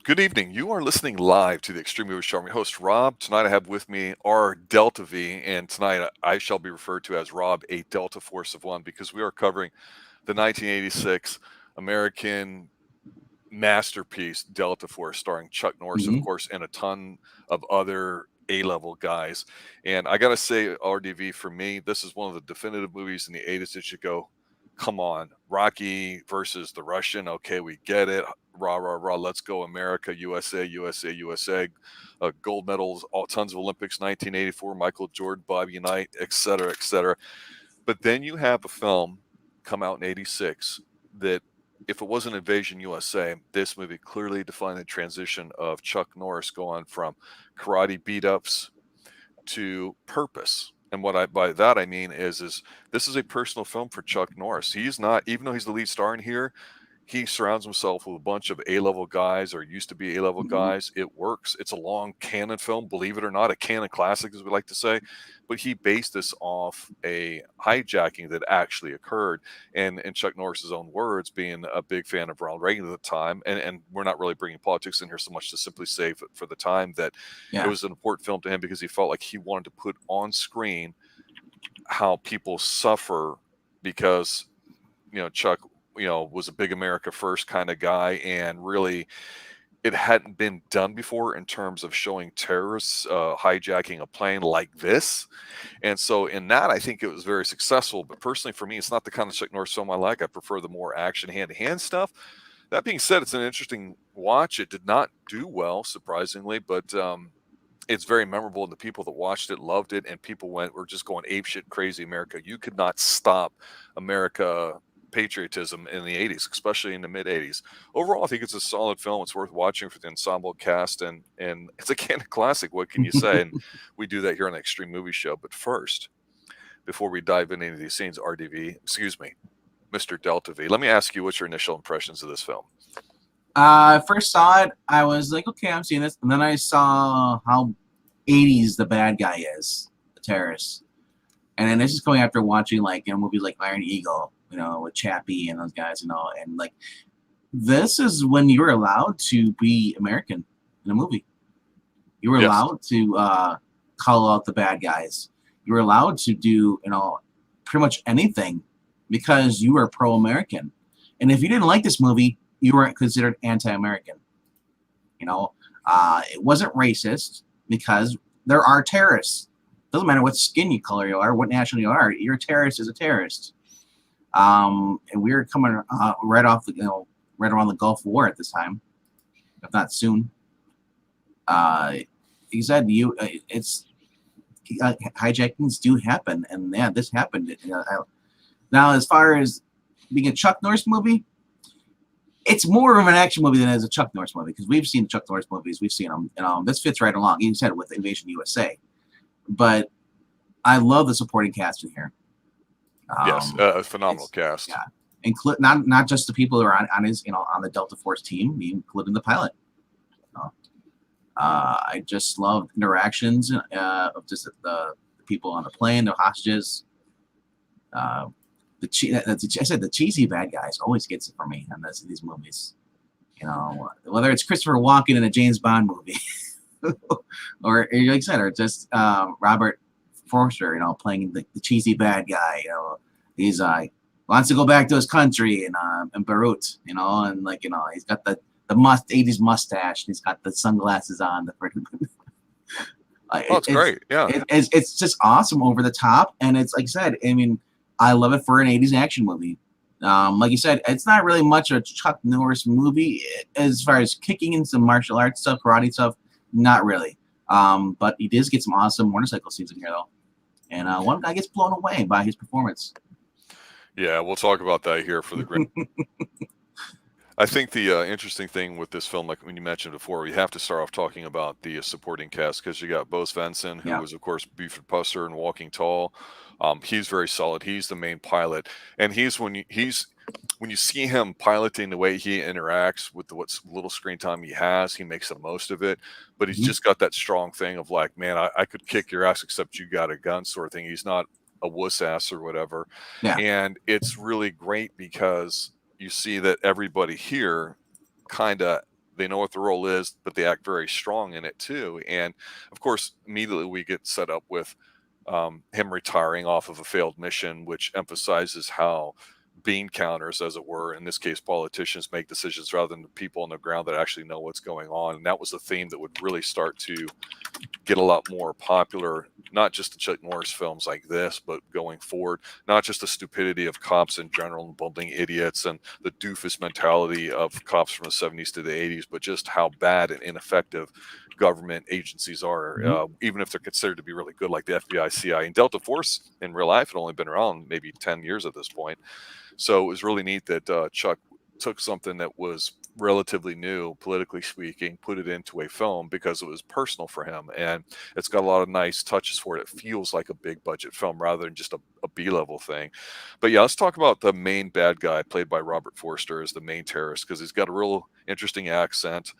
Good evening. You are listening live to the Extreme Movie Show. I'm your host, Rob. Tonight I have with me our Delta V, and tonight I shall be referred to as Rob, a Delta Force of One, because we are covering the 1986 American masterpiece, Delta Force, starring Chuck Norris, of Mhm. course, and a ton of other A-level guys. And I got to say, RDV, for me, this is one of the definitive movies in the 80s that you go, come on, Rocky versus the Russian. Okay, we get it. Rah, rah, rah. Let's go, America, USA, USA, USA. Gold medals, all tons of Olympics, 1984, Michael Jordan, Bobby Knight, et cetera, et cetera. But then you have a film come out in 86 that, if it wasn't Invasion USA, this movie clearly defined the transition of Chuck Norris going from karate beat ups to purpose. And what I by that I mean is this is a personal film for Chuck Norris. He's not, even though he's the lead star in here, he surrounds himself with a bunch of A-level guys, or used to be A-level Mhm. guys. It works. It's a long canon film, believe it or not, a canon classic, as we like to say. But he based this off a hijacking that actually occurred. And in Chuck Norris's own words, being a big fan of Ronald Reagan at the time, and we're not really bringing politics in here so much, to simply say for the time that it Yeah. was an important film to him because he felt like he wanted to put on screen how people suffer because Chuck was a big America first kind of guy, and really it hadn't been done before in terms of showing terrorists hijacking a plane like this. And so in that, I think it was very successful. But personally, for me, it's not the kind of Chuck Norris film I like. I prefer the more action hand-to-hand stuff. That being said, it's an interesting watch. It did not do well, surprisingly, but it's very memorable, and the people that watched it loved it, and people were just going apeshit crazy. America, you could not stop America patriotism in the 80s, especially in the mid 80s. Overall, I think it's a solid film. It's worth watching for the ensemble cast, and it's a canon classic. What can you say? And we do that here on the Extreme Movie Show. But first, before we dive into any of these scenes, RDV, excuse me, Mr. Delta V, let me ask you, what's your initial impressions of this film? First saw it, I was like, okay, I'm seeing this, and then I saw how 80s the bad guy is, the terrorist, and then this is going after watching like movies like Iron Eagle, with Chappie and those guys, and like this is when you were allowed to be American in a movie. You were Yes. allowed to call out the bad guys. You were allowed to do pretty much anything because you were pro-American. And if you didn't like this movie, you weren't considered anti-American. It wasn't racist because there are terrorists. Doesn't matter what skin color you are, what national you are. Your terrorist is a terrorist. And we were coming right off right around the Gulf War at this time, if not soon. He said it's hijackings do happen, and yeah, this happened. Now, as far as being a Chuck Norris movie, it's more of an action movie than it is a Chuck Norris movie, because we've seen Chuck Norris movies, we've seen them. This fits right along. You said with Invasion USA, but I love the supporting cast in here. Yes, a phenomenal cast. Yeah, include not just the people who are on his on the Delta Force team, including the pilot. I just love interactions of just the people on the plane, the hostages. I said the cheesy bad guys always gets it for me in these movies. Whether it's Christopher Walken in a James Bond movie, or like I said, or just Robert Forster, playing the cheesy bad guy. He's wants to go back to his country in Beirut, and he's got the 80s mustache, and he's got the sunglasses on. Oh, it's great. Yeah. It's just awesome, over the top, and it's like I said. I mean, I love it for an 80s action movie. Like you said, it's not really much of a Chuck Norris movie as far as kicking in some martial arts stuff, karate stuff. Not really. But he does get some awesome motorcycle scenes in here, though. And one guy gets blown away by his performance. Yeah, we'll talk about that here for the grand. I think the interesting thing with this film, like when you mentioned before, we have to start off talking about the supporting cast, because you got Bo Svensson, who was, of course, Buford Pusser in Walking Tall. He's very solid. He's the main pilot, and when you see him piloting, the way he interacts with what little screen time he has, he makes the most of it. But he's just got that strong thing of like, man, I could kick your ass except you got a gun, sort of thing. He's not a wuss ass or whatever. Yeah. And it's really great because you see that everybody here kind of they know what the role is, but they act very strong in it too. And of course, immediately we get set up with him retiring off of a failed mission, which emphasizes how bean counters, as it were, in this case, politicians, make decisions rather than the people on the ground that actually know what's going on. And that was the theme that would really start to get a lot more popular, not just in Chuck Norris films like this, but going forward, not just the stupidity of cops in general and bumbling idiots and the doofus mentality of cops from the 70s to the 80s, but just how bad and ineffective government agencies are, even if they're considered to be really good, like the FBI, CIA, and Delta Force in real life had only been around maybe 10 years at this point. So it was really neat that Chuck took something that was relatively new, politically speaking, put it into a film because it was personal for him. And it's got a lot of nice touches for it. It feels like a big budget film rather than just a B-level thing. But yeah, let's talk about the main bad guy played by Robert Forster as the main terrorist, because he's got a real interesting accent.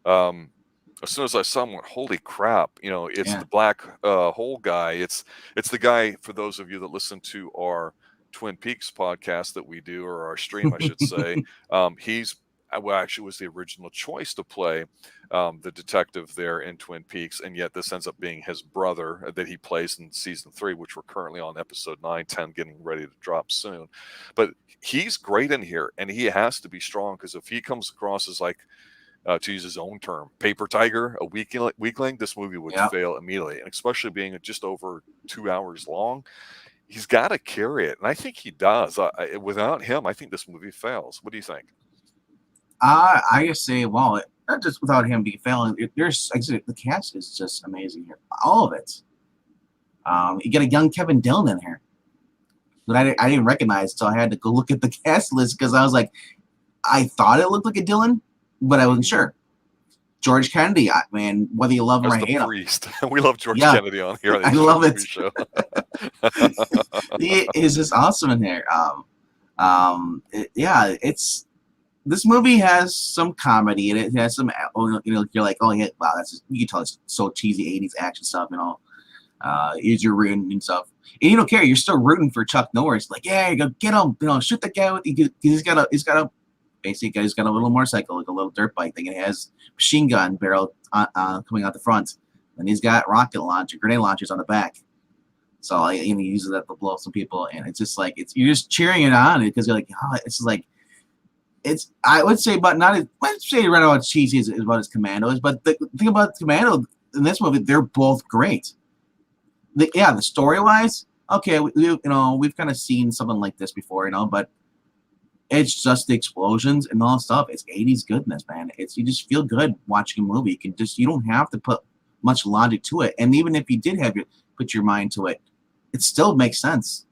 As soon as I saw him, I went, holy crap, it's the black hole guy. It's the guy, for those of you that listen to our Twin Peaks podcast that we do, or our stream, I should say, he's actually was the original choice to play the detective there in Twin Peaks, and yet this ends up being his brother that he plays in season 3, which we're currently on episode 9, 10, getting ready to drop soon. But he's great in here, and he has to be strong, because if he comes across as like, to use his own term, paper tiger, a weakling, this movie would fail immediately, and especially being just over 2 hours long. He's got to carry it, and I think he does. Without him, I think this movie fails. What do you think? I just say, well, not just without him being failing. There's, like I said, the cast is just amazing here, all of it. You get a young Kevin Dillon in here, but I didn't recognize, so I had to go look at the cast list, because I was like, I thought it looked like a Dillon, but I wasn't sure. George Kennedy, man, whether you love him or hate him. We love George Kennedy on here. I love it. Show. He is just awesome in there. This movie has some comedy, and it has some, you're like, oh yeah, wow, you can tell it's so cheesy 80s action stuff, you're rooting and stuff, and you don't care, you're still rooting for Chuck Norris, like, yeah, you go get him, shoot the guy he's got a little motorcycle, like a little dirt bike thing, and it has machine gun barrel coming out the front, and he's got grenade launchers on the back. So he uses that to blow up some people, and it's just like you're just cheering it on because you're like, oh, it's like I would say, but not as I'd say right about cheesy as about his Commandos. But the thing about Commando in this movie, they're both great. The story wise, okay, we've kind of seen something like this before, but it's just the explosions and all that stuff. It's 80s goodness, man. You just feel good watching a movie. You don't have to put much logic to it, and even if you did put your mind to it, it still makes sense,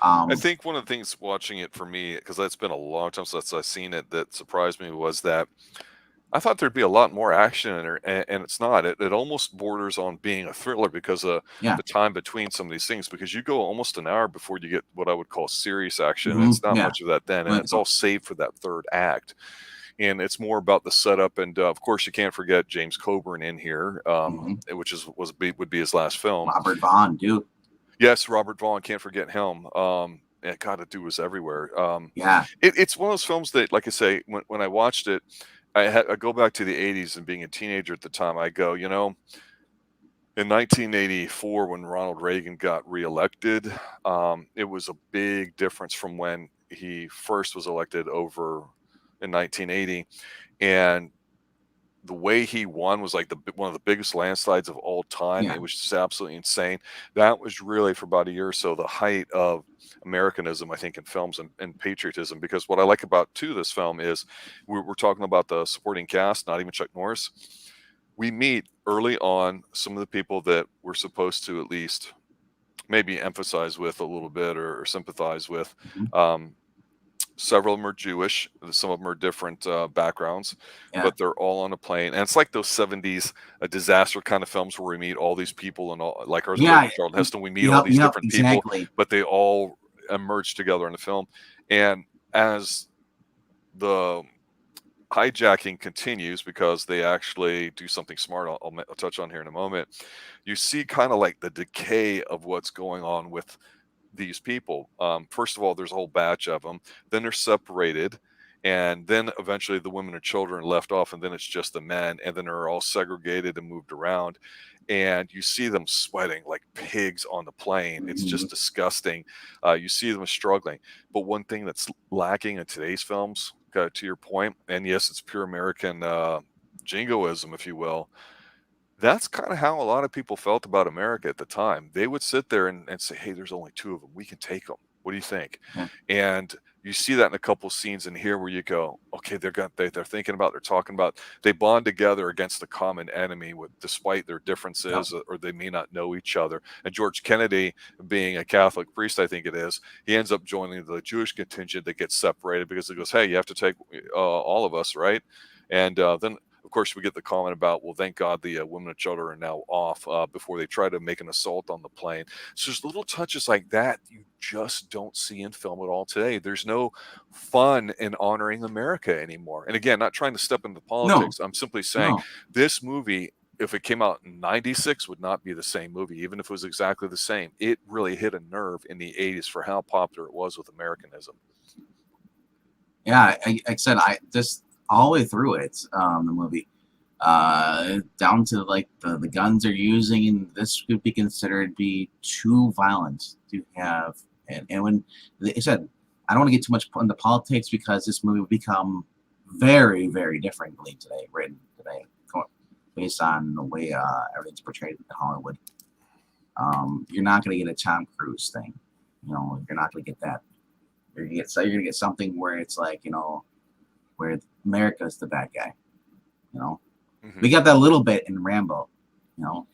I think one of the things watching it for me, because that's been a long time since I've seen it, that surprised me was that I thought there'd be a lot more action in it, and it's not. It almost borders on being a thriller because of the time between some of these things, because you go almost an hour before you get what I would call serious action, and it's not much of that then, and it's all saved for that third act. And it's more about the setup, and of course, you can't forget James Coburn in here, which would be his last film. Robert Vaughn, dude. Yes, Robert Vaughn. Can't forget him. God, that dude was everywhere. It's one of those films that, like I say, when I watched it, I go back to the 80s, and being a teenager at the time, I go, in 1984, when Ronald Reagan got reelected, it was a big difference from when he first was elected over in 1980, and the way he won was like one of the biggest landslides of all time. It was just absolutely insane. That was really, for about a year or so, the height of Americanism, I think, in films and patriotism. Because what I like about this film is we're talking about the supporting cast, not even Chuck Norris. We meet early on some of the people that we're supposed to at least maybe emphasize with a little bit or sympathize with. Several of them are Jewish. Some of them are different backgrounds, but they're all on a plane. And it's like those 70s disaster kind of films where we meet all these people, and all, like ours, Charlton Heston, we meet all these different people, but they all emerge together in the film. And as the hijacking continues, because they actually do something smart, I'll touch on here in a moment, you see kind of like the decay of what's going on with these people. First of all, there's a whole batch of them. Then they're separated, And then eventually the women and children left off, and then it's just the men, and then they're all segregated and moved around. And you see them sweating like pigs on the plane. It's just disgusting. You see them struggling. But one thing that's lacking in today's films, to your point, and yes, it's pure American jingoism, if you will. That's kind of how a lot of people felt about America at the time. They would sit there and say, "Hey, there's only two of them. We can take them. What do you think?" Yeah. And you see that in a couple scenes in here where you go, "Okay, they're thinking about, they're talking about, they bond together against a common enemy, with despite their differences, or they may not know each other." And George Kennedy, being a Catholic priest, I think it is, he ends up joining the Jewish contingent that gets separated because it goes, "Hey, you have to take all of us, right?" And then of course, we get the comment about, well, thank God the women and children are now off before they try to make an assault on the plane. So there's little touches like that you just don't see in film at all today. There's no fun in honoring America anymore. And again, not trying to step into politics. I'm simply saying this movie, if it came out in 96, would not be the same movie, even if it was exactly the same. It really hit a nerve in the 80s for how popular it was with Americanism. Yeah, like I said, I just all the way through it, the movie, down to like the guns they're using, and this could be considered be too violent to have. And when they said, I don't want to get too much into politics because this movie would become very, very differently today, written today, based on the way everything's portrayed in Hollywood. You're not going to get a Tom Cruise thing, you know. You're not going to get that. You're gonna get something where it's like, you know, where America's the bad guy, you know. We got that a little bit in Rambo, you know,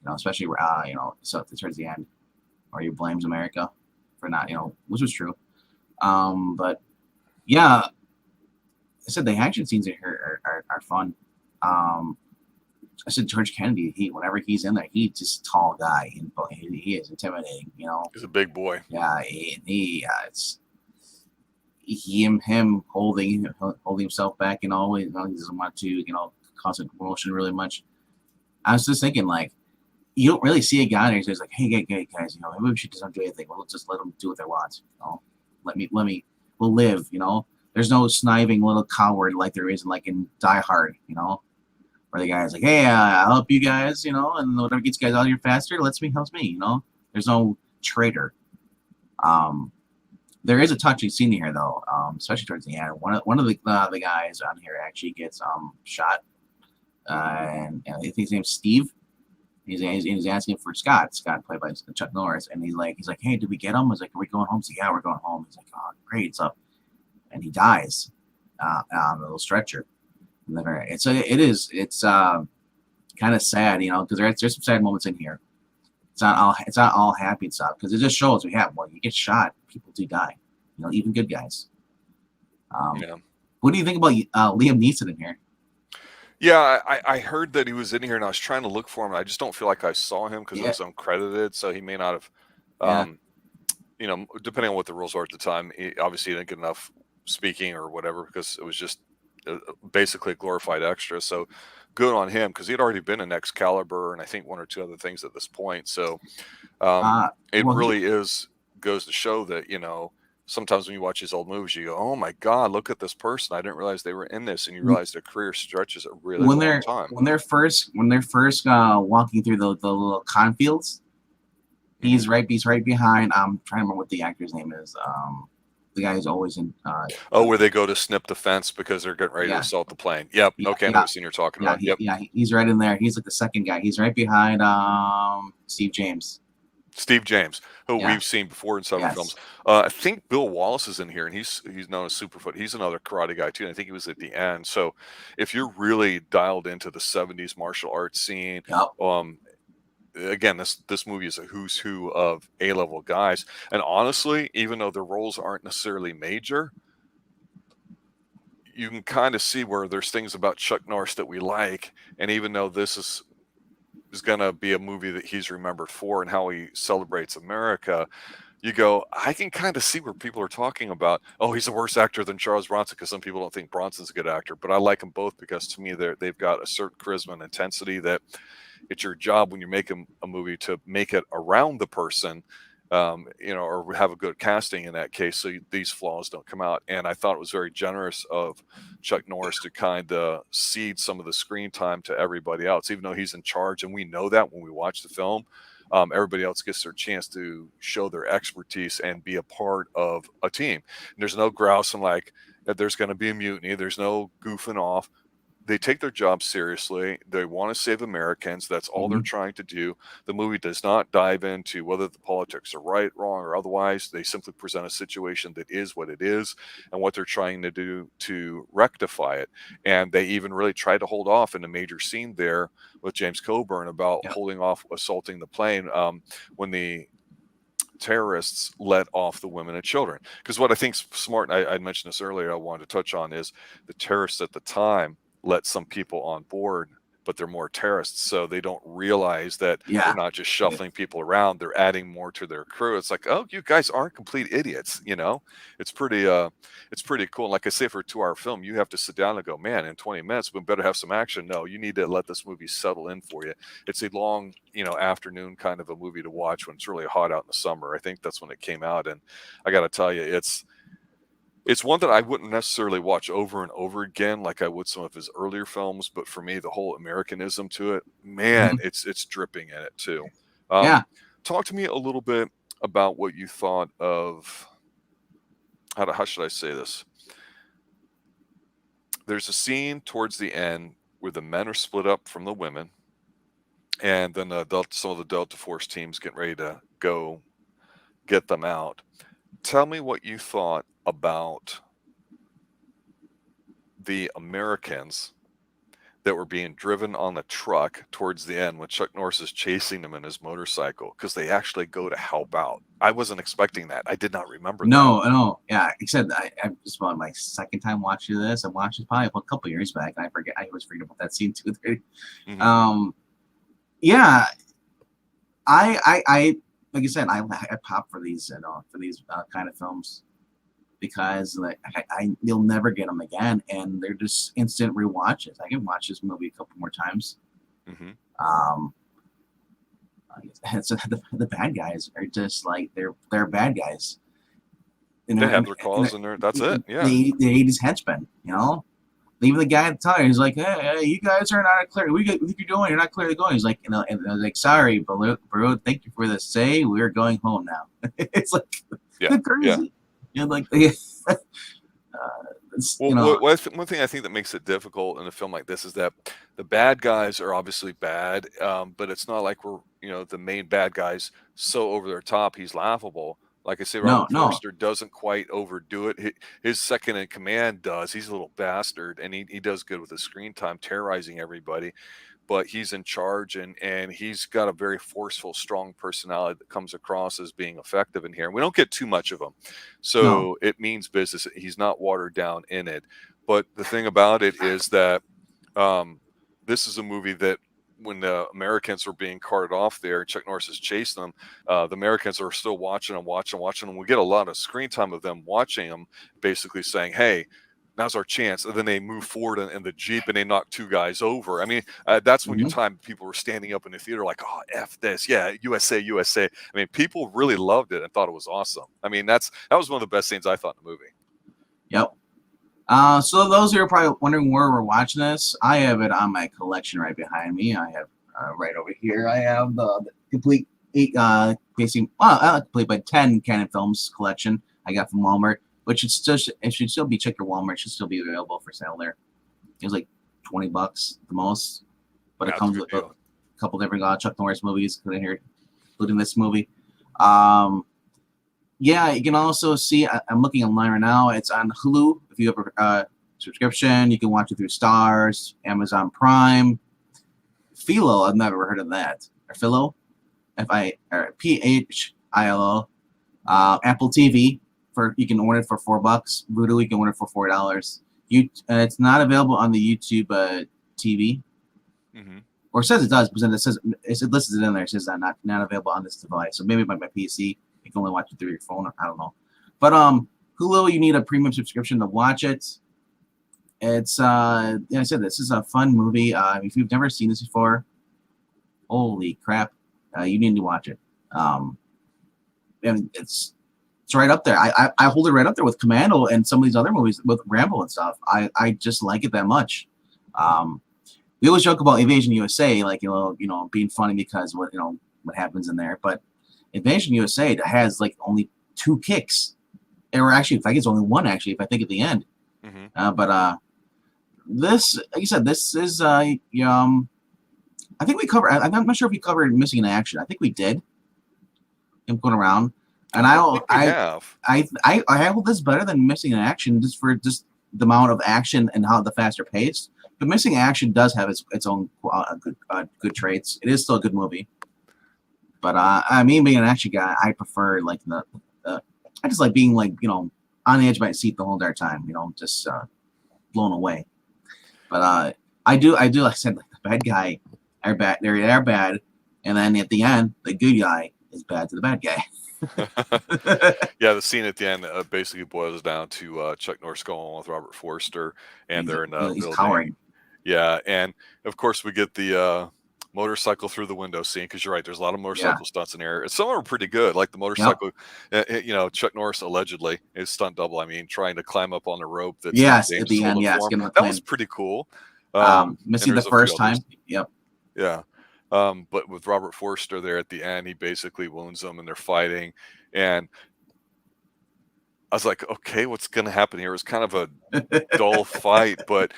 especially you know, so towards the end, where he blames America for not, you know, which was true. But yeah, I said the action scenes in here are fun. I said George Kennedy, whenever he's in there, he's just a tall guy, and he is intimidating, you know. He's a big boy. Yeah, it's him holding himself back, and always, you know, he doesn't want to, you know, cause a commotion really much. I was just thinking, like, you don't really see a guy there who's like, "Hey, guys, you know, maybe we should just don't do anything. We'll just let them do what they want. You know, we'll live. You know, there's no sniving little coward like there is in Die Hard. You know, where the guy's like, "Hey, I'll help you guys. You know, and whatever gets you guys out here faster, helps me. You know, there's no traitor." There is a touching scene here, though, especially towards the end. One of the guys on here actually gets shot, and I think his name's Steve. He's asking for Scott, played by Chuck Norris, and he's like, "Hey, did we get him?" I was like, "Are we going home?" He's like, "Yeah, we're going home." He's like, "Oh, great!" So, and he dies on a little stretcher. And so it's kind of sad, you know, because there's some sad moments in here. It's not all happy stuff, because it just shows when you get shot, people do die, you know, even good guys. What do you think about Liam Neeson in here? Yeah, I heard that he was in here, and I was trying to look for him. I just don't feel like I saw him because it was uncredited, so he may not have. You know, depending on what the rules are at the time, obviously he didn't get enough speaking or whatever, because it was just basically a glorified extra. So good on him, because he had already been in Excalibur and I think one or two other things at this point. So it really goes to show that, you know, sometimes when you watch these old movies, you go, "Oh my God, look at this person! I didn't realize they were in this," and you realize their career stretches a really long time. When they're first walking through the little cornfields, he's right behind. I'm trying to remember what the actor's name is. The guy who's always in. Where they go to snip the fence because they're getting ready to assault the plane. Yep. Okay, I know what scene you're talking about. Yeah, he's right in there. He's like the second guy. He's right behind Steve James. Steve James, who we've seen before in several films. I think Bill Wallace is in here, and he's known as Superfoot. He's another karate guy too, and I think he was at the end. So if you're really dialed into the 70s martial arts scene, again, this movie is a who's who of A-level guys. And honestly, even though their roles aren't necessarily major, you can kind of see where there's things about Chuck Norris that we like. And even though this is going to be a movie that he's remembered for and how he celebrates America, you go, I can kind of see where people are talking about, "Oh, he's a worse actor than Charles Bronson," because some people don't think Bronson's a good actor. But I like them both, because to me, they've got a certain charisma and intensity that it's your job when you're making a movie to make it around the person, or have a good casting in that case, so these flaws don't come out. And I thought it was very generous of Chuck Norris to kind of cede some of the screen time to everybody else, even though he's in charge, and we know that when we watch the film. Everybody else gets their chance to show their expertise and be a part of a team. And there's no grousing like that there's going to be a mutiny. There's no goofing off. They take their job seriously. They want to save Americans. That's all they're trying to do. The movie does not dive into whether the politics are right, wrong, or otherwise. They simply present a situation that is what it is and what they're trying to do to rectify it. And they even really try to hold off in a major scene there with James Coburn about holding off assaulting the plane when the terrorists let off the women and children. Because what I think's smart, and I mentioned this earlier, I wanted to touch on, is the terrorists at the time let some people on board, but they're more terrorists, so they don't realize that they're not just shuffling people around, they're adding more to their crew. It's like, oh, you guys aren't complete idiots, it's pretty cool. Like I say, for a 2-hour film, you have to sit down and go, man, in 20 minutes we better have some action. No, you need to let this movie settle in for you. It's a long afternoon kind of a movie to watch when it's really hot out in the summer. I think that's when it came out, and I gotta tell you, it's one that I wouldn't necessarily watch over and over again like I would some of his earlier films, but for me, the whole Americanism to it, man, it's dripping in it too. Talk to me a little bit about what you thought of, how should I say this? There's a scene towards the end where the men are split up from the women, and then some of the Delta Force teams getting ready to go get them out. Tell me what you thought about the Americans that were being driven on the truck towards the end when Chuck Norris is chasing them in his motorcycle, because they actually go to help out. I wasn't expecting that. I did not remember that. No. Yeah, except I just about my second time watching this. I watched it probably a couple years back, and I always forget about that scene too. Yeah, I like I said, I pop for these, kind of films, because like you'll never get them again, and they're just instant rewatches. I can watch this movie a couple more times. The bad guys are just like they're bad guys. They have their cause, and that's it. Yeah, they 80s henchmen. Even the guy at the time, he's like, hey, you guys are not clear. What you're doing? You're not clearly going. He's like, and I was like, sorry, bro, thank you for the say. We're going home now. It's like, crazy. Like, one thing I think that makes it difficult in a film like this is that the bad guys are obviously bad, but it's not like we're, the main bad guy's so over their top he's laughable. Like I say, Robert Forster doesn't quite overdo it. His second in command does. He's a little bastard, and he does good with his screen time, terrorizing everybody. But he's in charge, and he's got a very forceful, strong personality that comes across as being effective in here. And we don't get too much of him, so it means business. He's not watered down in it. But the thing about it is that this is a movie that, when the Americans are being carted off there, Chuck Norris is chasing them, the Americans are still watching them. We get a lot of screen time of them watching them, basically saying, hey, now's our chance. And then they move forward in the Jeep and they knock 2 guys over. I mean, that's when people were standing up in the theater like, oh, F this. Yeah, USA. I mean, people really loved it and thought it was awesome. I mean, that was one of the best scenes I thought in the movie. Yep. So those who are probably wondering where we're watching this, I have it on my collection right behind me. I have right over here. I have the complete complete but 10 Canon Films collection I got from Walmart, which it should still be. Check your Walmart. It should still be available for sale there. It was like $20 the most, but it comes with a couple different Chuck Norris movies including this movie. Yeah, you can also see, I'm looking online right now, it's on Hulu. If you have a subscription, you can watch it through Stars, Amazon Prime. Philo, I've never heard of that. Or Philo, Philo. Apple TV, you can order it for $4. Vudu, you can order it for $4. It's not available on the YouTube TV. Or it says it does, but then it lists it in there. It says not available on this device. So maybe by my PC. You can only watch it through your phone. I don't know. But Hulu, you need a premium subscription to watch it. It's I said, this is a fun movie. If you've never seen this before, holy crap, you need to watch it. and it's right up there. I hold it right up there with Commando and some of these other movies with Rambo and stuff. I just like it that much. We always joke about Invasion USA, like being funny because what happens in there, but Invasion USA has like only 2 kicks, or actually, if I think it's only 1 actually. If I think at the end, but this, like you said, this is I think we covered. I'm not sure if we covered Missing in Action. I think we did. I'm going around, and I have this better than Missing in Action just for just the amount of action and how the faster pace. But Missing in Action does have its own good traits. It is still a good movie. But being an action guy, I prefer like I just like being like on the edge of my seat the whole entire time. Just blown away. But I do like I said, like the bad guy are bad. They're bad, and then at the end, the good guy is bad to the bad guy. Yeah, the scene at the end basically boils down to Chuck Norris going on with Robert Forster, and they're in a building. Cowering. Yeah, and of course we get the motorcycle through the window scene, because you're right, there's a lot of motorcycle stunts in there. Some are pretty good, like the motorcycle. Chuck Norris allegedly is stunt double. I mean, trying to climb up on the rope. That's at the end. That was pretty cool. Missing the first time. Yep. Yeah. But with Robert Forster there at the end, he basically wounds them and they're fighting. And I was like, okay, what's going to happen here? It was kind of a dull fight, but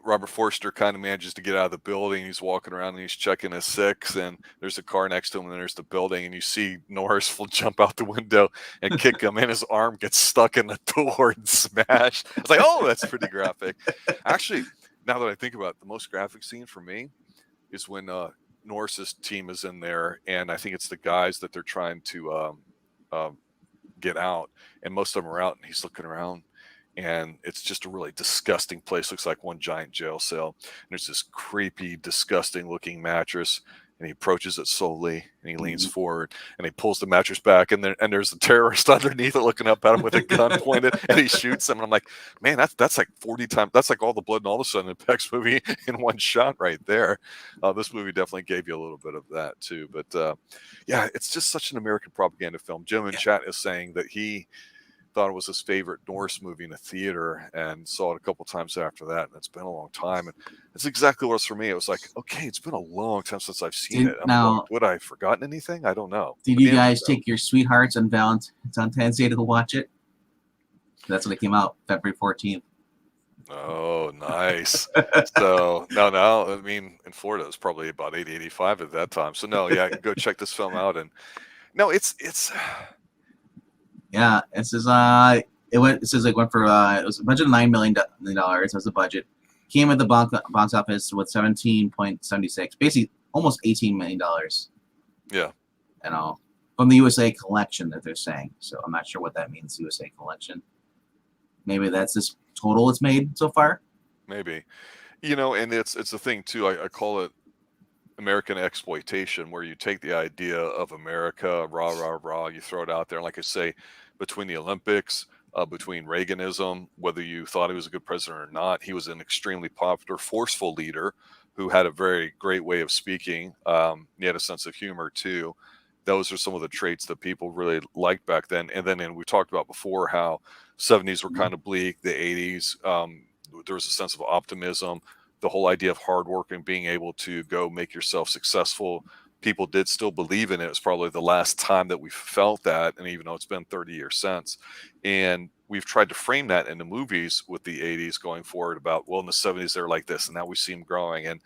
Robert Forster kind of manages to get out of the building. He's walking around and he's checking his 6, and there's a car next to him, and then there's the building, and you see Norris will jump out the window and kick him, and his arm gets stuck in the door and smashed. I was like, oh, that's pretty graphic. Actually, now that I think about it, the most graphic scene for me is when Norris's team is in there, and I think it's the guys that they're trying to get out, and most of them are out, and he's looking around, and it's just a really disgusting place. Looks like one giant jail cell, and there's this creepy, disgusting looking mattress, and he approaches it slowly, and he leans forward, and he pulls the mattress back, and there's a terrorist underneath it looking up at him with a gun pointed, and he shoots him, and I'm like, man, that's like 40 times, that's like all the blood and all the Sudden Impacts movie in one shot right there. This movie definitely gave you a little bit of that too, but yeah, it's just such an American propaganda film. Jim in chat is saying that he thought it was his favorite Norris movie in the theater and saw it a couple times after that, and it's been a long time, and it's exactly what it was for me. It was like, okay, it's been a long time since I've seen it. Like, would I have forgotten anything? I don't know. Did you guys take your sweethearts on Valentine's Day to watch it? That's when it came out, February 14th. Oh, nice. So no, I mean, in Florida it was probably about 80, 85 at that time. So no, yeah, go check this film out. And no, it's yeah, it says it went for it was a budget of $9 million. That was the budget. Came at the box office with 17.76, basically almost $18 million. Yeah. From the USA collection that they're saying. So I'm not sure what that means, USA collection. Maybe that's this total it's made so far. Maybe, and it's a thing too. I call it American exploitation, where you take the idea of America, rah, you throw it out there. And like I say, between the Olympics, between Reaganism, whether you thought he was a good president or not, he was an extremely popular, forceful leader who had a very great way of speaking. He had a sense of humor too. Those are some of the traits that people really liked back then. And then we talked about before how 70s were kind of bleak, the 80s, there was a sense of optimism, the whole idea of hard work and being able to go make yourself successful. People did still believe in it. It was probably the last time that we felt that, and even though it's been 30 years since. And we've tried to frame that in the movies with the 80s going forward about, well, in the 70s they're like this, and now we see them growing. And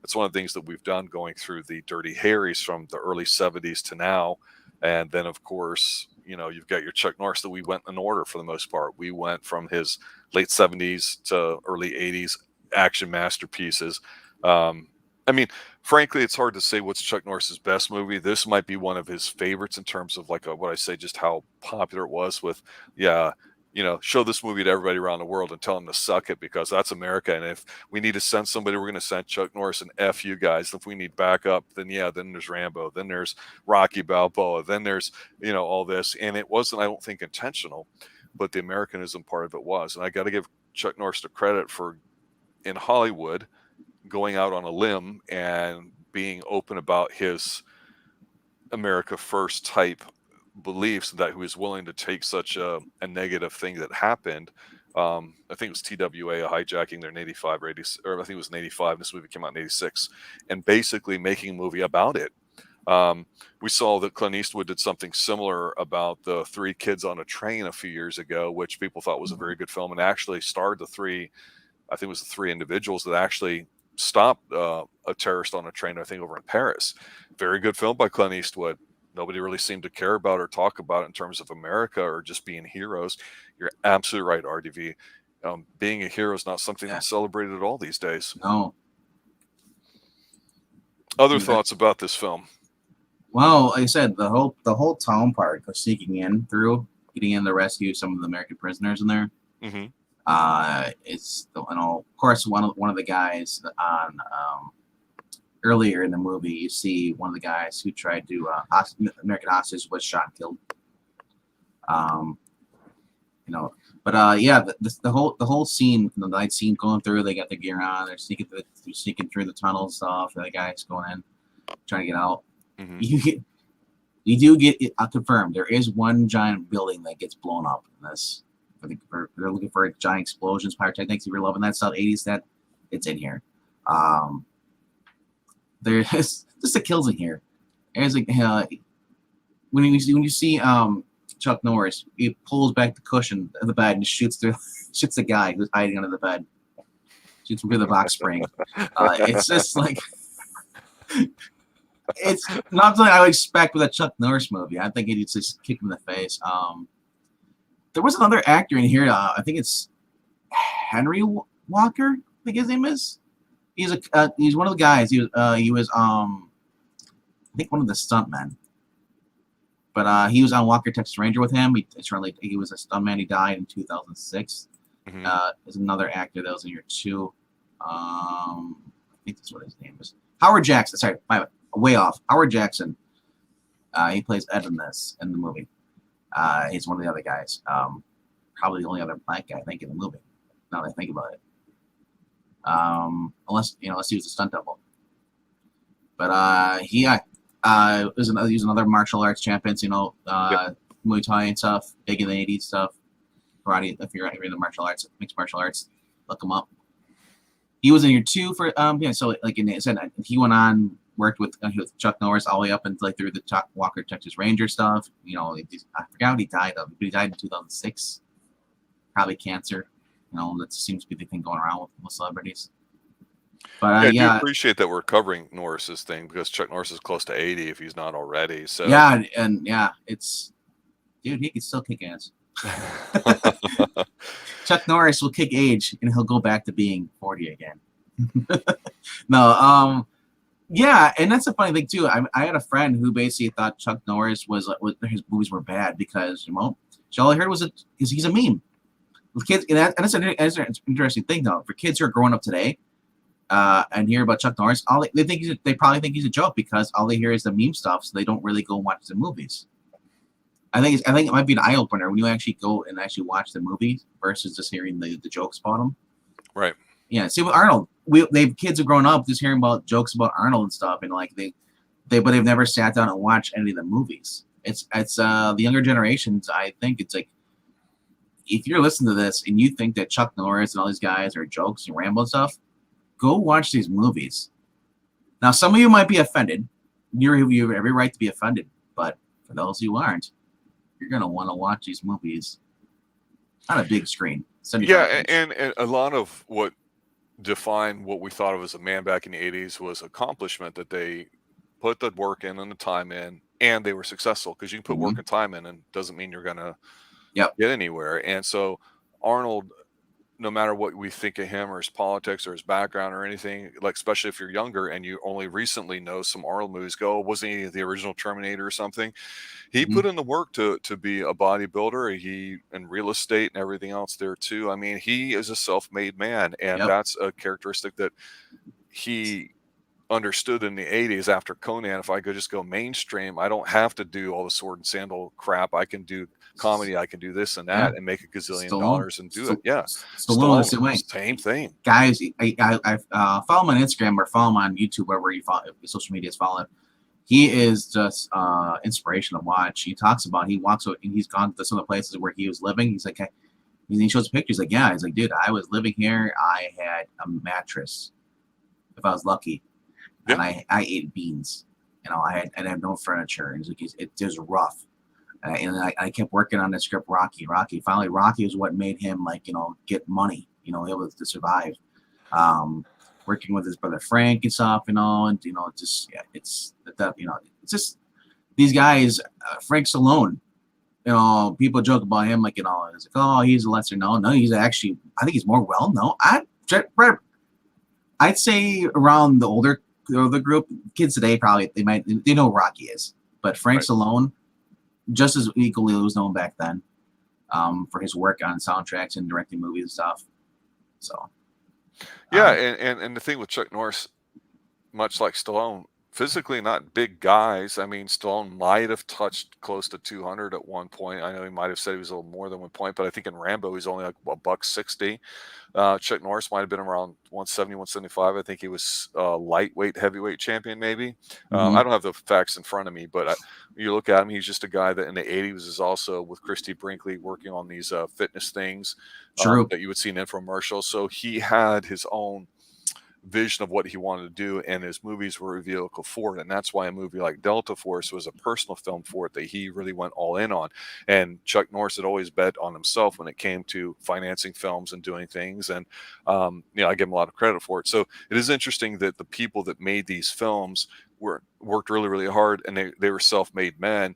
it's one of the things that we've done going through the Dirty Harrys from the early 70s to now. And then, of course, you've got your Chuck Norris that we went in order for the most part. We went from his late 70s to early 80s action masterpieces. I mean, frankly, it's hard to say what's Chuck Norris's best movie. This might be one of his favorites in terms of like what I say, just how popular it was with, show this movie to everybody around the world and tell them to suck it, because that's America. And if we need to send somebody, we're going to send Chuck Norris, and F you guys. If we need backup, then then there's Rambo, then there's Rocky Balboa, then there's, all this. And it wasn't, I don't think, intentional, but the Americanism part of it was. And I got to give Chuck Norris the credit for, in Hollywood, going out on a limb and being open about his America First type beliefs that he was willing to take such a negative thing that happened. I think it was TWA, a hijacking there in 85 or 80, or I think it was in 85. This movie came out in 86, and basically making a movie about it. We saw that Clint Eastwood did something similar about the Three Kids on a Train a few years ago, which people thought was a very good film, and actually starred the three, I think it was the three individuals that actually stopped a terrorist on a train, I think over in Paris. Very good film by Clint Eastwood. Nobody really seemed to care about or talk about it in terms of America or just being heroes. You're absolutely right, RDV. Being a hero is not something that's celebrated at all these days. No. Other thoughts about this film? Well, like I said, the whole town part, sneaking in through, getting in to rescue some of the American prisoners in there. Mm-hmm. It's of course one of the guys on earlier in the movie. You see one of the guys who tried to American hostage was shot and killed. The whole scene, the night scene going through. They got the gear on. They're sneaking through the tunnel and stuff. The other guys going in, trying to get out. Mm-hmm. You do get it confirmed. There is one giant building that gets blown up in this. They're looking for giant explosions, pyrotechnics. If you're loving that stuff, 80s, that it's in here. There's just the kills in here. There's like when you see Chuck Norris, he pulls back the cushion of the bed and shoots the guy who's hiding under the bed. Shoots him through the box spring. It's just like it's not something I would expect with a Chuck Norris movie. I think he'd just kick him in the face. There was another actor in here. I think it's Henry Walker. I think his name is. He's one of the guys. He was I think one of the stuntmen. But he was on Walker Texas Ranger with him. He was a stuntman. He died in 2006. Mm-hmm. There's another actor that was in here too. I think that's what his name is. Howard Jackson. Sorry, way off. Howard Jackson. He plays Ed in the movie. He's one of the other guys. Probably the only other black guy I think in the movie. Now that I think about it. Unless he was a stunt double. But he was another martial arts champion. Muay Thai and stuff, big in the 80s stuff. Karate. If you're into martial arts, mixed martial arts, look him up. He was in here too for So like I said, he went on. Worked with Chuck Norris all the way up and like through the Walker Texas Ranger stuff. I forgot what he died of, but he died in 2006. Probably cancer. That seems to be the thing going around with celebrities. But I do appreciate that we're covering Norris's thing because Chuck Norris is close to 80 if he's not already. So it's dude, he can still kick ass. Chuck Norris will kick age and he'll go back to being 40 again. No, yeah, and that's a funny thing too. I had a friend who basically thought Chuck Norris was his movies were bad because all I heard was because he's a meme. With kids, and that's an interesting thing though. For kids who are growing up today, and hear about Chuck Norris, they probably think he's a joke because all they hear is the meme stuff, so they don't really go watch the movies. I think it might be an eye opener when you actually go and actually watch the movie versus just hearing the jokes about him. Right. Yeah. See with Arnold, kids have grown up just hearing about jokes about Arnold and stuff, and like but they've never sat down and watched any of the movies. It's the younger generations. I think it's like if you're listening to this and you think that Chuck Norris and all these guys are jokes and ramble and stuff, go watch these movies. Now, some of you might be offended. You have every right to be offended, but for those who aren't, you're gonna want to watch these movies on a big screen. Yeah, and a lot of what defined what we thought of as a man back in the 80s was accomplishment that they put the work in and the time in, and they were successful because you can put work and time in, and doesn't mean you're gonna get anywhere. And so Arnold, no matter what we think of him or his politics or his background or anything, like especially if you're younger and you only recently know some Arnold movies, wasn't he the original Terminator or something? He put in the work to be a bodybuilder. And real estate and everything else there too. I mean, he is a self-made man, and that's a characteristic that he understood in the 80s after Conan. If I could just go mainstream, I don't have to do all the sword and sandal crap. I can do comedy, I can do this and that, and make a gazillion dollars and do it. Yeah, same thing. Guys, I follow him on Instagram or follow him on YouTube, wherever you follow social media is following. he is just inspirational to watch. He talks about he's gone to some of the places where he was living. He's like, he shows pictures. Like, yeah, he's like, dude, I was living here. I had a mattress if I was lucky, and Yeah. I ate beans. I had no furniture. And he's like, it was rough. I kept working on the script, Rocky. Finally, Rocky is what made him get money. Able to survive. Working with his brother Frank and stuff, and just it's that it's just these guys. Frank Stallone, people joke about him it's like, oh, he's a lesser known. No, he's actually, I think he's more well known. I'd say around the older group, kids today probably they know who Rocky is, but Frank Stallone just as equally was known back then, for his work on soundtracks and directing movies and stuff. So. Yeah, and the thing with Chuck Norris, much like Stallone, physically not big guys. I mean, Stallone might have touched close to 200 at one point. I know he might have said he was a little more than 1 point, but I think in Rambo he's only like $160. Chuck Norris might have been around 170, 175. I think he was lightweight, heavyweight champion, maybe. I don't have the facts in front of me, but you look at him, he's just a guy that in the 80s is also with Christy Brinkley working on these fitness things that you would see in infomercials. So he had his own vision of what he wanted to do, and his movies were a vehicle for it. And that's why a movie like Delta Force was a personal film for it that he really went all in on. And Chuck Norris had always bet on himself when it came to financing films and doing things. And I give him a lot of credit for it. So it is interesting that the people that made these films worked really, really hard, and they were self-made men.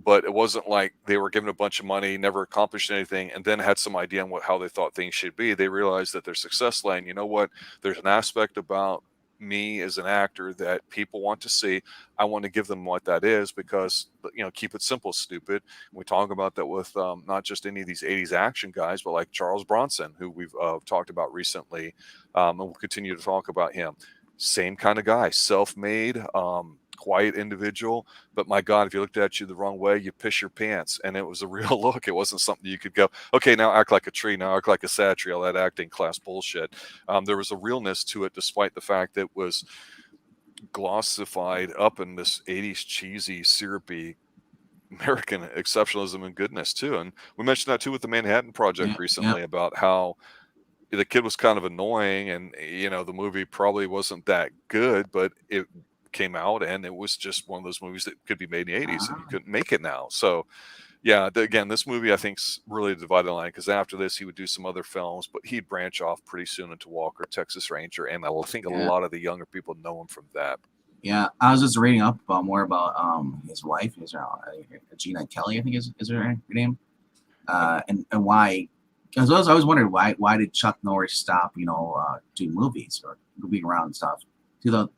But it wasn't like they were given a bunch of money, never accomplished anything, and then had some idea on how they thought things should be. They realized that their success lane, you know what, there's an aspect about me as an actor that people want to see. I want to give them what that is because, keep it simple, stupid. We talk about that with not just any of these 80s action guys, but like Charles Bronson, who we've talked about recently, and we'll continue to talk about him. Same kind of guy, self-made, quiet individual, but my God, if you looked at you the wrong way, you piss your pants. And it was a real look. It wasn't something you could go, okay, now act like a tree, now act like a sad tree, all that acting class bullshit. There was a realness to it, despite the fact that it was glossified up in this 80s cheesy, syrupy American exceptionalism and goodness too. And we mentioned that too with the Manhattan Project recently about how the kid was kind of annoying, and the movie probably wasn't that good, but it came out and it was just one of those movies that could be made in the 80s and you couldn't make it now. So yeah, again, this movie I think's really divided the line, because after this he would do some other films, but he'd branch off pretty soon into Walker, Texas Ranger, and I think a lot of the younger people know him from that. Yeah, I was just reading up more about his wife, Gina Kelly, I think is her name, and why. Because I was wondering why did Chuck Norris stop doing movies or moving around and stuff.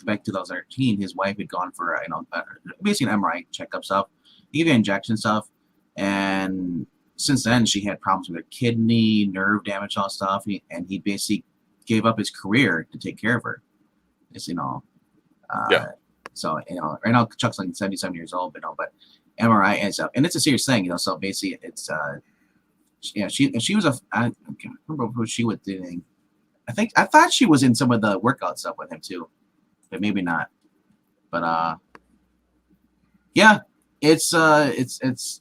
Back 2013, his wife had gone for basically an MRI checkup stuff, give you injection stuff, and since then she had problems with her kidney, nerve damage, all stuff, and he basically gave up his career to take care of her. It's, so right now Chuck's like 77 years old, but MRI and stuff, and it's a serious thing, so basically it's she was I can't remember who she was doing. I thought she was in some of the workout stuff with him too, but maybe not. But yeah, it's that's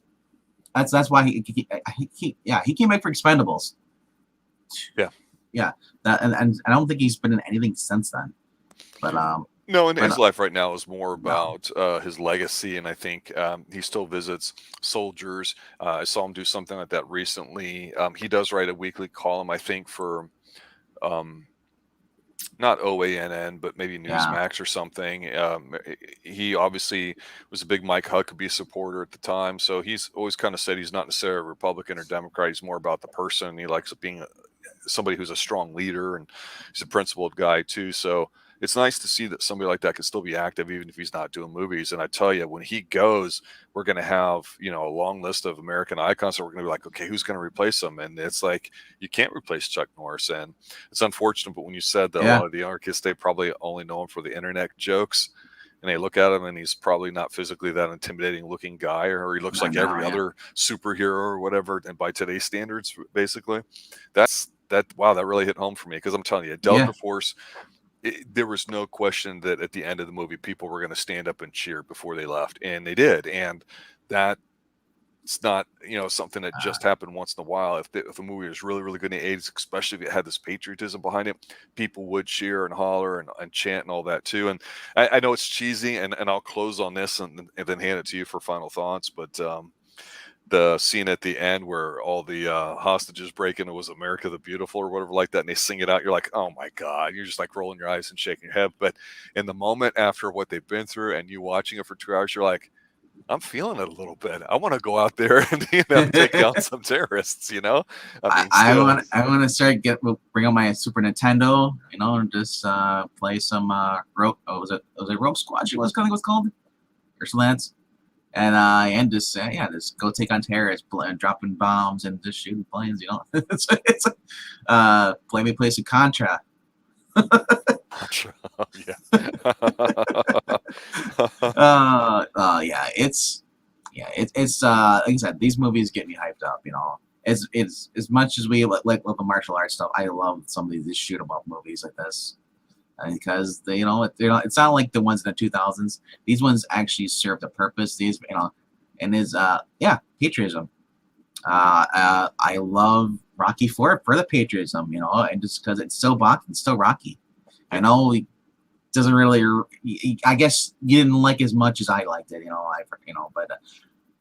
why he came back for Expendables. Yeah, that and I don't think he's been in anything since then. But no, and his life right now is more about his legacy, and I think he still visits soldiers. I saw him do something like that recently. He does write a weekly column, I think, for not OANN, but maybe Newsmax or something. He obviously was a big Mike Huckabee supporter at the time, so he's always kind of said he's not necessarily a Republican or Democrat. He's more about the person. He likes being somebody who's a strong leader, and he's a principled guy too. So it's nice to see that somebody like that can still be active even if he's not doing movies. And I tell you, when he goes, we're going to have a long list of American icons. So we're going to be like, okay, who's going to replace him? And it's like, you can't replace Chuck Norris. And it's unfortunate, but when you said that a lot of the younger kids, they probably only know him for the internet jokes, and they look at him and he's probably not physically that intimidating looking guy, or he looks like every other superhero or whatever. And by today's standards, basically, that really hit home for me, because I'm telling you, Delta Force there was no question that at the end of the movie, people were going to stand up and cheer before they left, and they did. And that it's not, something that just happened once in a while. If a movie was really, really good in the 80s, especially if it had this patriotism behind it, people would cheer and holler and chant and all that too. And I know it's cheesy, and I'll close on this and then hand it to you for final thoughts. But the scene at the end where all the hostages break in, it was America the Beautiful or whatever like that, and they sing it out, you're like, oh my God, you're just like rolling your eyes and shaking your head. But in the moment after what they've been through and you watching it for 2 hours, you're like, I'm feeling it a little bit. I want to go out there and take out some terrorists. I mean, I want to bring out my Super Nintendo, and just play some Rogue. Was it Rogue Squad? She was kind of what's called, or Lance, and just just go take on terrorists, dropping bombs and just shooting planes. Play some Contra. Yeah. It's like I said, these movies get me hyped up. As much as we love the martial arts stuff, I love some of these shoot 'em up movies like this, because it's not like the ones in the 2000s. These ones actually serve the purpose. And is patriotism. I love Rocky for the patriotism, and just because it's so Rocky. I know he doesn't really. I guess you didn't like as much as I liked it, but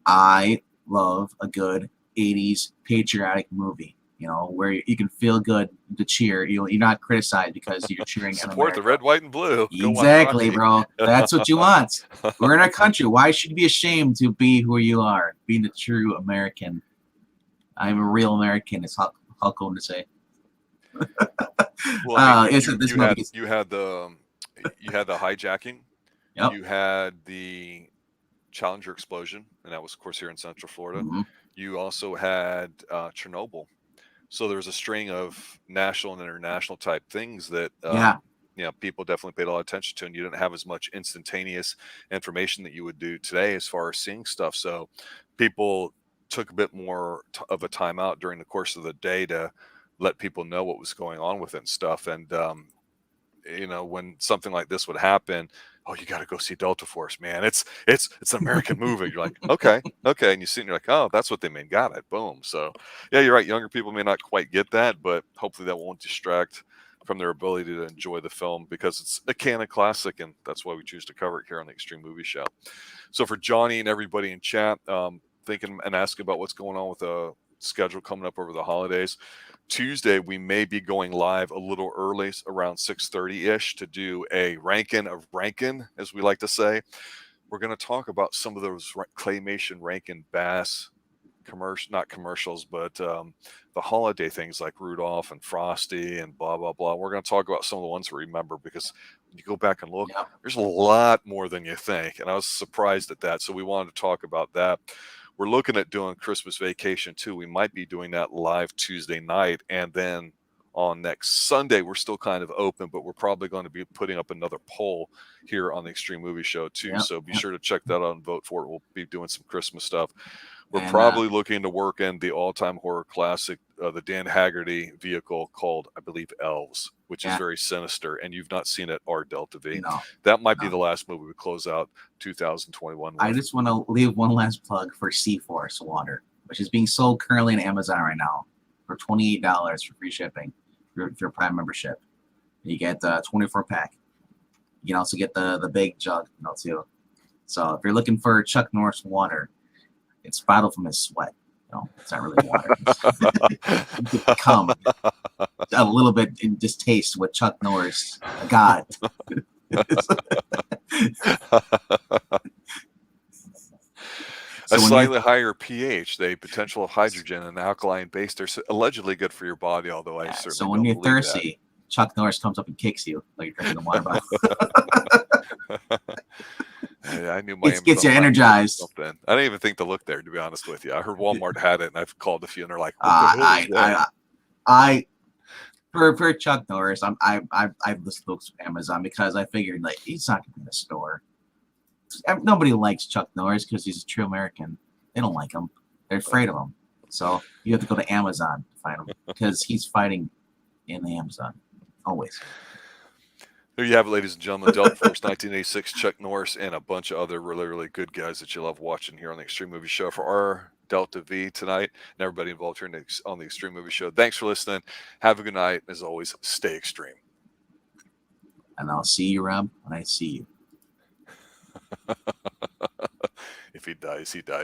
I love a good 80s patriotic movie, where you can feel good to cheer. You're not criticized because you're cheering. Support the red, white, and blue. Exactly, bro. That's what you want. We're in our country. Why should you be ashamed to be who you are? Being a true American. I'm a real American. It's Hulk Hogan to say. Well, I mean, you had the hijacking. Yep. You had the Challenger explosion, and that was, of course, here in Central Florida. Mm-hmm. You also had Chernobyl. So there was a string of national and international type things that people definitely paid a lot of attention to, and you didn't have as much instantaneous information that you would do today as far as seeing stuff. So people took a bit more of a time out during the course of the day to let people know what was going on with it and stuff. And when something like this would happen, oh, you got to go see Delta Force, man. It's an American movie. You're like, okay. And you see, and you're like, oh, that's what they mean. Got it. Boom. So yeah, you're right. Younger people may not quite get that, but hopefully that won't distract from their ability to enjoy the film, because it's a canon classic, and that's why we choose to cover it here on the Xtreme Movie Show. So for Johnny and everybody in chat, thinking and asking about what's going on with the schedule coming up over the holidays, Tuesday we may be going live a little early, around 6:30-ish, to do a rankin' of Rankin, as we like to say. We're going to talk about some of those claymation Rankin Bass not commercials, but the holiday things like Rudolph and Frosty and blah blah blah. We're going to talk about some of the ones we remember, because when you go back and look, there's a lot more than you think, and I was surprised at that. So we wanted to talk about that. We're looking at doing Christmas Vacation too. We might be doing that live Tuesday night, and then on next Sunday we're still kind of open, but we're probably going to be putting up another poll here on the Xtreme Movie Show too. So be sure to check that out and vote for it. We'll be doing some Christmas stuff. We're probably looking to work in the all-time horror classic, the Dan Haggerty vehicle called, I believe, Elves, which is very sinister, and you've not seen it, R Delta V. No, that might be the last movie we close out 2021 with. I just want to leave one last plug for Seaforce Water, which is being sold currently on Amazon right now for $28 for free shipping for your Prime membership. You get the 24-pack. You can also get the big jug, too. So if you're looking for Chuck Norris water, it's bottled from his sweat. It's not really water. You could become a little bit in distaste with Chuck Norris, a god. A slightly higher pH, the potential of hydrogen and alkaline base, they're allegedly good for your body, although I certainly so when you're thirsty, Chuck Norris comes up and kicks you like you're drinking the water bottle. I knew my gets you energized. I didn't even think to look there, to be honest with you. I heard Walmart had it, and I've called a few, and they're like, "What the hell is that?" For Chuck Norris, I just looked at Amazon because I figured he's not gonna be in the store. Nobody likes Chuck Norris because he's a true American. They don't like him. They're afraid of him. So you have to go to Amazon to find him because he's fighting in the Amazon always. There you have it, ladies and gentlemen. Delta Force 1986, Chuck Norris, and a bunch of other really, really good guys that you love watching here on the Extreme Movie Show for our Delta V tonight, and everybody involved here on the Extreme Movie Show. Thanks for listening. Have a good night. As always, stay extreme. And I'll see you, Rob, when I see you. If he dies, he dies.